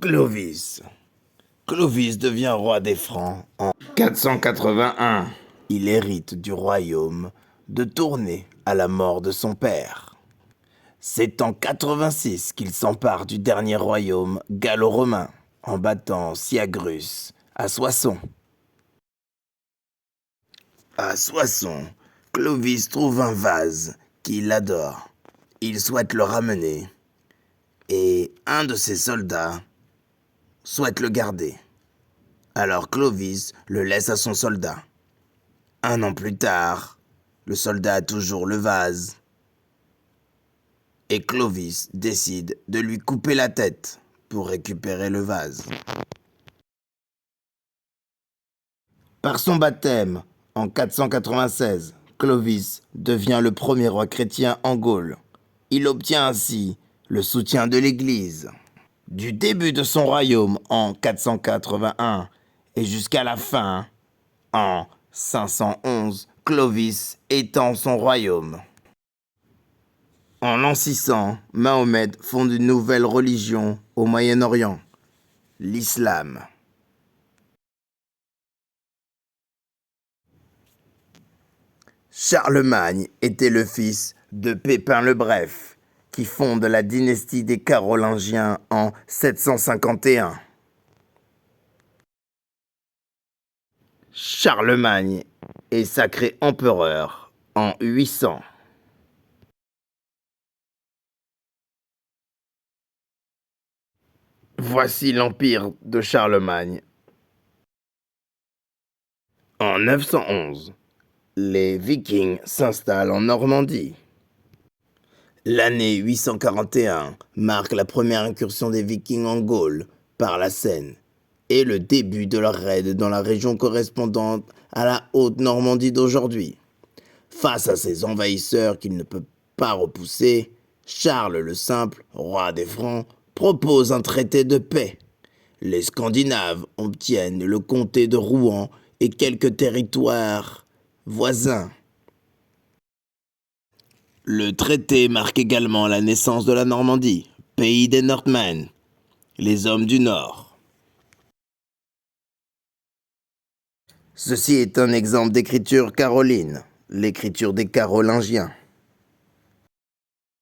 Clovis. Clovis devient roi des Francs en 481. Il hérite du royaume de Tournai à la mort de son père. C'est en 86 qu'il s'empare du dernier royaume gallo-romain en battant Syagrius à Soissons. À Soissons, Clovis trouve un vase qu'il adore. Il souhaite le ramener et un de ses soldats souhaite le garder. Alors Clovis le laisse à son soldat. 1 an plus tard, le soldat a toujours le vase. Et Clovis décide de lui couper la tête pour récupérer le vase. Par son baptême, en 496, Clovis devient le premier roi chrétien en Gaule. Il obtient ainsi le soutien de l'Église. Du début de son royaume en 481 et jusqu'à la fin, en 511, Clovis étend son royaume. En l'an 600, Mahomet fonde une nouvelle religion au Moyen-Orient, l'islam. Charlemagne était le fils de Pépin le Bref, qui fonde la dynastie des Carolingiens en 751. Charlemagne est sacré empereur en 800. Voici l'empire de Charlemagne. En 911, les Vikings s'installent en Normandie. L'année 841 marque la première incursion des Vikings en Gaule par la Seine et le début de leur raid dans la région correspondante à la Haute-Normandie d'aujourd'hui. Face à ces envahisseurs qu'il ne peut pas repousser, Charles le Simple, roi des Francs, propose un traité de paix. Les Scandinaves obtiennent le comté de Rouen et quelques territoires voisins. Le traité marque également la naissance de la Normandie, pays des Northmen, les hommes du Nord. Ceci est un exemple d'écriture caroline, l'écriture des Carolingiens.